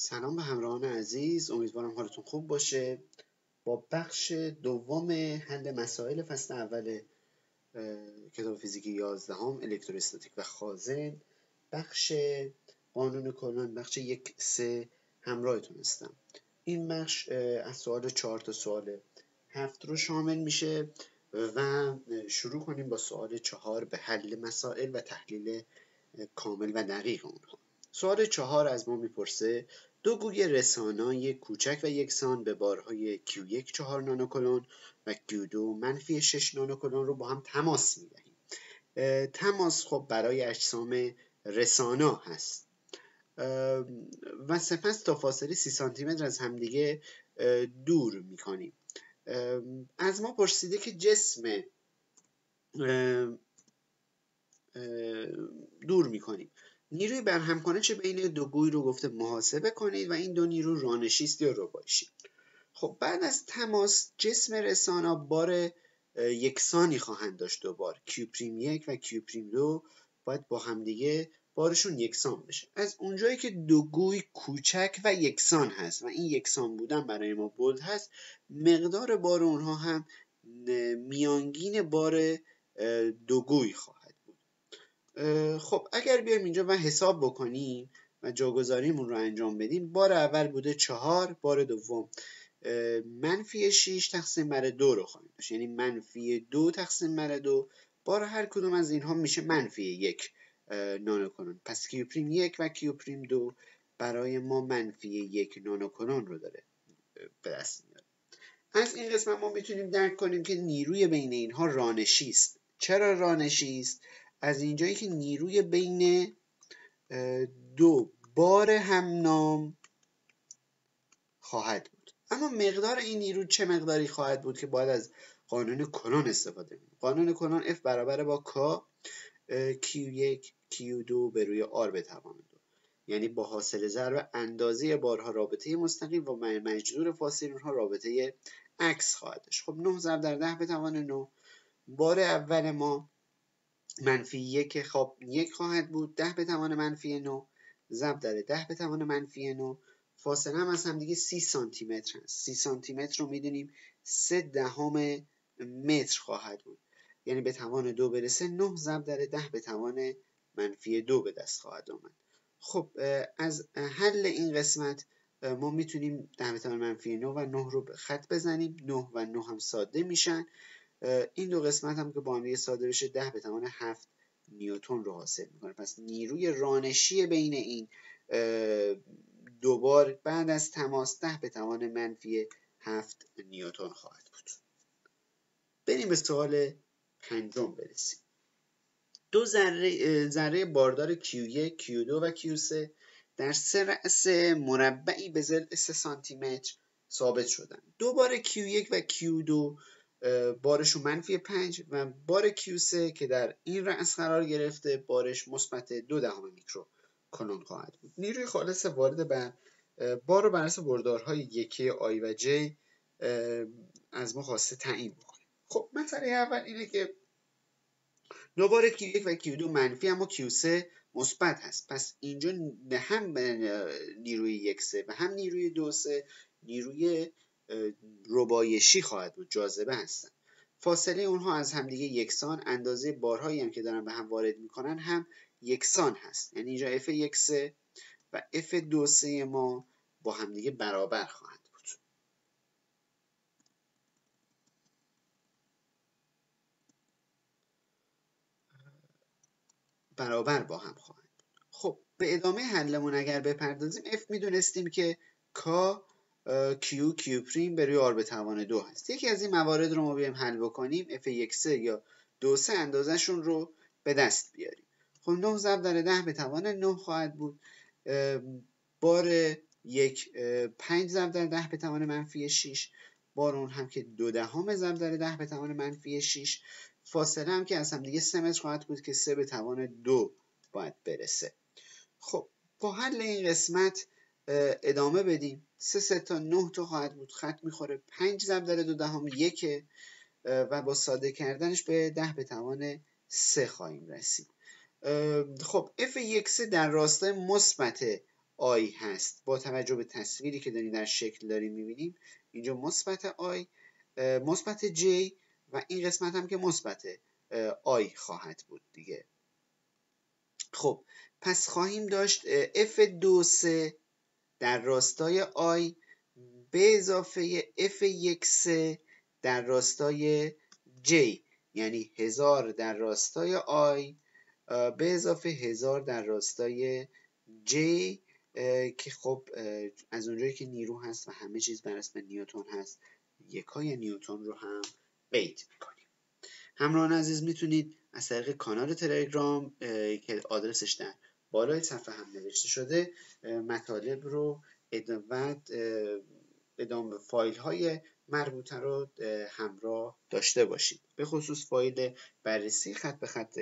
سلام به همراهان عزیز، امیدوارم حالتون خوب باشه. با بخش دوم حل مسائل فصل اول کتاب فیزیک 11 الکتروستاتیک و خازن، بخش قانون کلان، بخش 1-3 همراهتون هستم. این بخش از سوال 4 تا سوال 7 رو شامل میشه و شروع کنیم با سوال 4 به حل مسائل و تحلیل کامل و دقیق اونها. سوال 4 از ما میپرسه دو گوی رسانای کوچک و یکسان به بارهای Q1 4 نانوکولون و Q2 منفی 6 نانوکولون رو با هم تماس میدهیم. تماس خب برای اجسام رسانا هست و سپس تا فاصله 30 سانتی متر از همدیگه دور میکنیم. از ما پرسیده که جسم دور میکنیم، نیروی برهم کنش بین دو گوی رو گفته محاسبه کنید و این دو نیرو رانشی است یا رباعیشی. خب بعد از تماس جسم رسانا بار یکسانی خواهند داشت. دو بار Q'1 و Q'2 باید با همدیگه بارشون یکسان بشه. از اونجایی که دو گوی کوچک و یکسان هست و این یکسان بودن برای ما بولد هست، مقدار بار اونها هم میانگین بار دو گوی خواهد. خب اگر بیایم اینجا و حساب بکنیم و جاگذاریمون رو انجام بدیم، بار اول بوده 4، بار دوم منفی 6 تقسیم بر 2 رو خواهیم داشت، یعنی منفی 2 تقسیم بر 2. بار هر کدوم از اینها میشه منفی 1 نانوکولون. پس Q'1 و Q'2 برای ما منفی 1 نانوکولون رو داره به دست میاره. از این قسمت ما میتونیم درک کنیم که نیروی بین اینها رانشی است. چرا رانشی است؟ از اینجایی که نیروی بین دو بار همنام خواهد بود. اما مقدار این نیرو چه مقداری خواهد بود که باید از قانون کلون استفاده کنیم. قانون کلون F برابر با K Q1 Q2 به روی R به توان 2، یعنی با حاصل ضرب اندازه بارها رابطه مستقیم و مجذور فاصله اونها رابطه عکس خواهد داشت. خب 9 ضرب در 10 به توان 9، بار اول ما منفی 1 خب 1 خواهد بود، 10 به توان منفی 9 ضرب در 10 به توان منفی 9. فاصله هم از هم دیگه 30 سانتی متر هست. 30 سانتی متر رو میدونیم 0.3 متر خواهد بود، یعنی به توان 2 برسه 9 ضرب در 10 به توان منفی 2 به دست خواهد آمد. خب از حل این قسمت ما میتونیم 10 به توان منفی 9 و 9 رو به خط بزنیم. 9 و 9 هم ساده میشن. این دو قسمت هم که با هم دیگه ساده بشه 10 به توان 7 نیوتن رو حاصل میکنه. پس نیروی رانشی بین این دو بار بعد از تماس 10 به توان منفی 7 نیوتن خواهد بود. بریم به سوال پنجم برسیم. دو ذره باردار Q1 Q2 و Q3 در سه رأس مربعی به ضلع 3 سانتی متر ثابت شدن. دو بار Q1 و Q2 بارشون منفی 5 و بار Q3 که در این رأس قرار گرفته بارش مثبت 0.2 میکرو کلون خواهد بود. نیروی خالص وارد بر بار رو بر اساس بردارهای یکی آی و جی از ما خواسته تعیین بکنیم. خب مسئله اول اینه که دو بار Q1 و Q2 منفی اما Q3 مثبت هست. پس اینجا هم نیروی 1-3 و هم نیروی 2-3 نیروی رباعیشی خواهد بود، جاذبه هستن. فاصله اونها از همدیگه یکسان، اندازه بارهایی هم که دارن به هم وارد میکنن هم یکسان هست، یعنی اینجا F1-3 و F2-3 ما با همدیگه برابر خواهند بود. برابر با هم خواهند بود. خب به ادامه حلمون اگر بپردازیم F میدونستیم که K Q به روی R به توان 2 هست. یکی از این موارد رو ما بیایم حل بکنیم. F1-3 یا 2-3 اندازهشون رو به دست بیاریم. خب 9 ضرب در 10 به توان 9 خواهد بود. بار 1 5 ضرب در 10 به توان منفی 6، بار اون هم که 0.2 ضرب در 10 به توان منفی 6. فاصله هم که از هم دیگه 3 متر خواهد بود که 3 به توان 2 باید برسه. خب با حل این قسمت ادامه بدیم. 3 تا 9 تا خواهد بود، خط میخوره. 5 ضرب در 0.2 1 و با ساده کردنش به 10 به توان 3 خواهیم رسید. خب F1-3 در راستای مثبت آی هست. با توجه به تصویری که داریم در شکل داریم میبینیم اینجا مثبت آی، مثبت جی و این قسمت هم که مثبت آی خواهد بود دیگه. خب پس خواهیم داشت F23 در راستای آی به اضافه F13 در راستای J، یعنی 1000 در راستای آی به اضافه 1000 در راستای J، که خب از اونجایی که نیرو هست و همه چیز بر اسم نیوتن هست، یکای نیوتن رو هم قید میکنیم. همراهان عزیز میتونید از طریق کانال تلگرام که آدرسش در بالای صفحه هم نوشته شده مطالب رو ادامه فایل های مربوطه رو همراه داشته باشید، به خصوص فایل بررسی خط به خط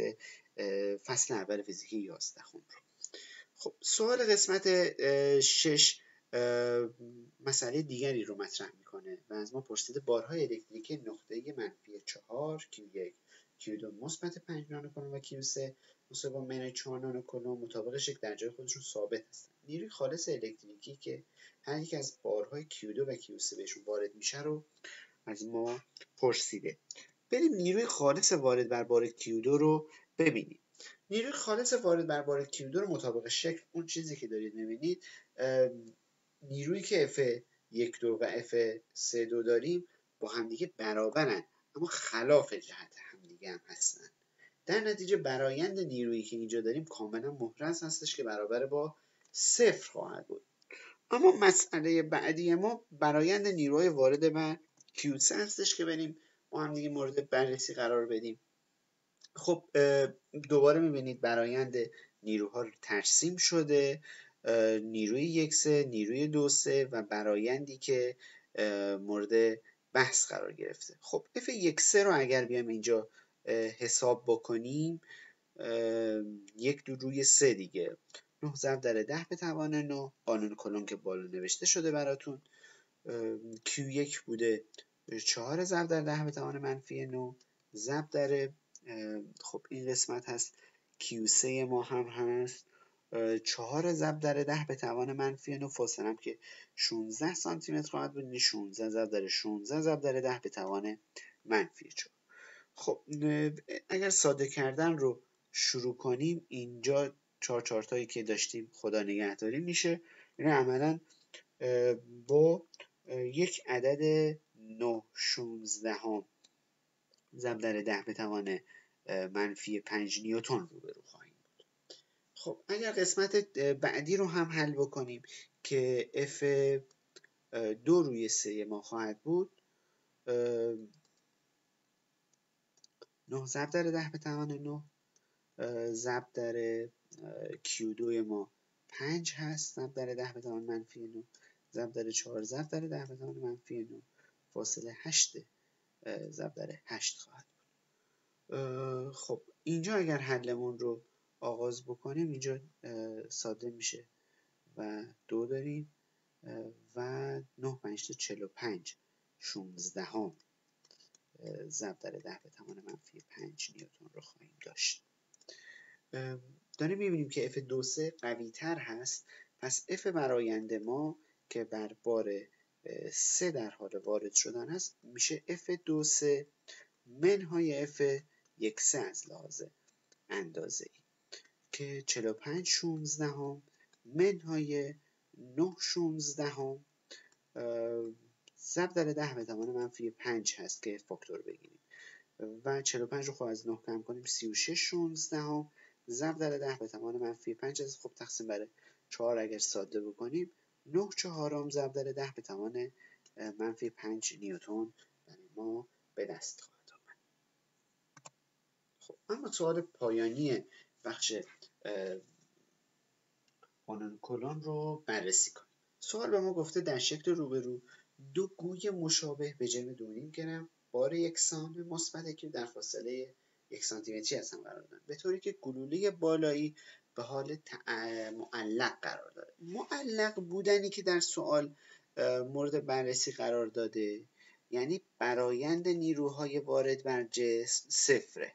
فصل اول فیزیک 11 رو. خب سوال قسمت 6 مسئله دیگری رو مطرح میکنه و از ما پرسیده بارهای الکتریکی نقطه‌ای منفی 4 Q1 Q2 مثبت 5 نانوکولم و Q3 مساوی من 4 نانوکولم مطابق شکل در جای خودشون ثابت هستن. نیروی خالص الکتریکی که هر یک از بارهای Q2 و Q3 بهشون وارد میشه رو از ما پرسیده. بریم نیروی خالص وارد بر بار Q2 رو ببینیم. نیروی خالص وارد بر بار Q2 رو مطابق شکل اون چیزی که دارید میبینید، نیرویی که F12 و F32 داریم با همدیگه برابرن اما خلاف جهت همدیگه هم هستن. در نتیجه برایند نیرویی که اینجا داریم کاملا محرز هستش که برابر با 0 خواهد بود. اما مسئله بعدی ما برایند نیروهای وارد بر Q3 هستش که بریم با هم دیگه مورد بررسی قرار بدیم. خب دوباره میبینید برایند نیروها ترسیم شده، نیروی 1-3، نیروی 2-3 و برایندی که مورد بحث قرار گرفته. خب F1-3 رو اگر بیام اینجا حساب بکنیم 1 روی 3 دیگه، 9 ضرب در 10 به توان 9، قانون کلون که بالا نوشته شده براتون. Q1 بوده 4 ضرب در 10 به توان منفی 9 ضرب در خب این قسمت هست Q3 ما هم هست 4 ضرب در 10 به توان منفی 9، فاصله هم که 16 سانتی متر خواهد بود، 16 ضرب در 16 ضرب در 10 به توان منفی 4. خب اگر ساده کردن رو شروع کنیم اینجا 4 تایی که داشتیم خدا نگهداری میشه، یعنی عملا با یک عدد 9/16 ضرب در 10 به توان منفی 5 نیوتن روبرو خواهیم بود. خب اگر قسمت بعدی رو هم حل بکنیم که F2 روی 3 ما خواهد بود، 9 ضرب در 10 به توان 9 ضرب در Q2 ما 5 هست ضرب در 10 به توان منفی 9 ضرب در 4 ضرب در 10 به توان منفی 9 فاصله 8 ضرب در 8 خواهد بود. خب اینجا اگر حلمون رو آغاز بکنیم اینجا ساده میشه و 2 داریم و 9 5 تا 45 16 ضرب در 10 به توان منفی 5 نیوتن رو خواهیم داشت. داریم میبینیم که F23 قوی تر هست، پس F برآیند ما که بر بار 3 در حال وارد شدن هست میشه F23 منهای F1-3 از لحاظ اندازه‌ای که 45/16 منهای 9/16 ضرب در 10 به توان منفی 5 هست که فاکتور بگیریم و 45 رو خب از 9 کم کنیم 36/16 ضرب در 10 به توان منفی 5 هست. خب تقسیم بر 4 اگر ساده بکنیم 9/4 ضرب در 10 به توان منفی 5 نیوتن برای ما به دست خواهد آمد. خب اما سوال پایانی بخش قانون کلون رو بررسی کنیم. سوال به ما گفته در شکل روبرو دو گوی مشابه به جرم 2.5 گرم بار یکسان مثبت که در فاصله 1 سانتی متری از هم قرار دارن، به طوری که گلوله بالایی به حال معلق قرار داره. معلق بودنی که در سوال مورد بررسی قرار داده یعنی برایند نیروهای وارد بر جسم صفره.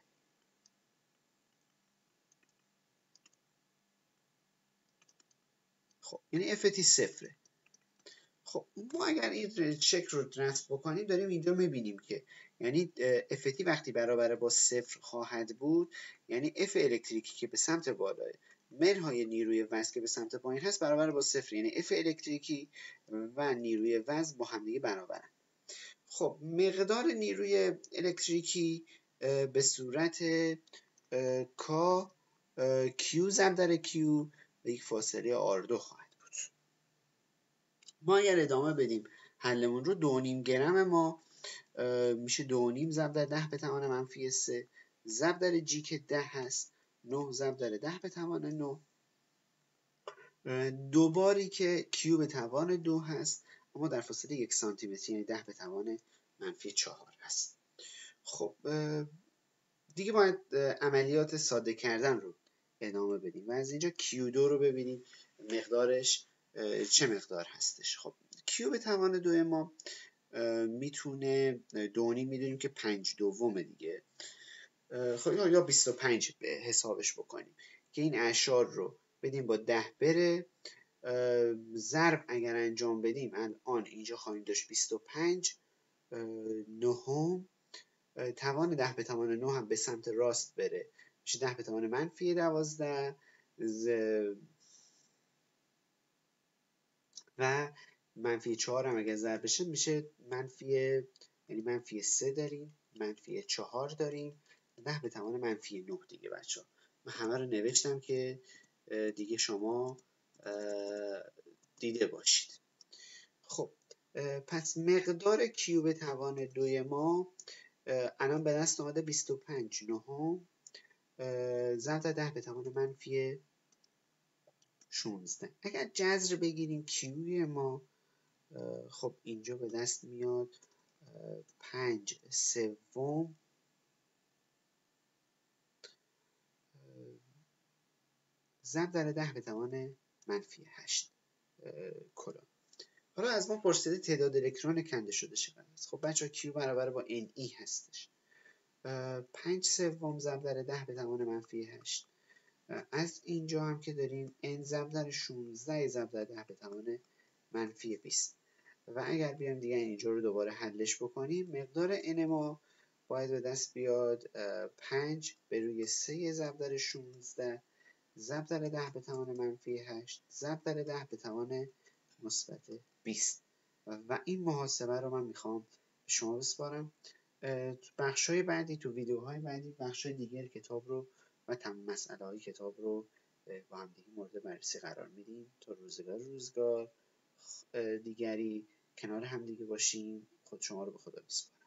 خب یعنی ft صفره. خب ما اگر این چک رو نصب بکنیم داریم اینجا میبینیم که یعنی ft وقتی برابر با صفر خواهد بود یعنی f الکتریکی که به سمت بالا منهای نیروی وزن که به سمت پایین هست برابر با صفر، یعنی f الکتریکی و نیروی وزن با همدیگه برابرن. خب مقدار نیروی الکتریکی به صورت K Q ضرب در Q به یک فاصله R2 خواهد بود. ما اگر ادامه بدیم حلمون رو 2.5 گرم ما میشه 2.5 ضرب در 10 به توان منفی 3 ضرب در G که 10 هست 9 ضرب در 10 به توان 9 دوباری که Q به توان 2 هست اما در فاصله 1 سانتی متر یعنی 10 به توان منفی 4 هست. خب دیگه باید عملیات ساده کردن رو ادامه بدیم و از اینجا Q2 رو ببینیم مقدارش چه مقدار هستش. خب Q به توان 2 ما میتونه 2.5 میدونیم که 5/2 دیگه. خب یا 25 به حسابش بکنیم که این اعشار رو بدیم با 10 بره ضرب اگر انجام بدیم الان اینجا خواهیم داشت 25 نهم توان 10 به توان 9 هم به سمت راست بره میشه 10 به توان منفی 12 و منفی 4 هم اگر ضرب بشه میشه یعنی منفی 3 داریم منفی 4 داریم 10 به توان منفی 9 دیگه بچه‌ها. من همه رو نوشتم که دیگه شما دیده باشید. خب پس مقدار Q به توان 2 ما الان به دست اومده 25 نهم ضرب در 10 به توان منفی 16. اگر جذر بگیریم Q ما خب اینجا به دست میاد 5/3 ضرب در 10 به توان منفی 8 کولوم. حالا از ما پرسیده تعداد الکترون کنده شده چقدر است. خب بچه‌ها Q برابر با Ne هستش. 5/3 ضرب در 10 به توان منفی 8 از اینجا هم که داریم n ضرب در 16 ضرب در 10 به توان منفی 20 و اگر بیایم دیگه اینجا رو دوباره حلش بکنیم مقدار n ما باید به دست بیاد 5/3 ضرب در 16 ضرب در 10 به توان منفی 8 ضرب در 10 به توان مثبت 20 و این محاسبه رو من میخوام به شما بسپارم. بخش‌های بعدی تو ویدیوهای بعدی بخش‌های دیگر کتاب رو و تمام مسئله‌های کتاب رو با هم دیگه مورد بررسی قرار میدیم تا روزگار دیگری کنار هم دیگه باشیم. خود شما رو به خدا میسپارم.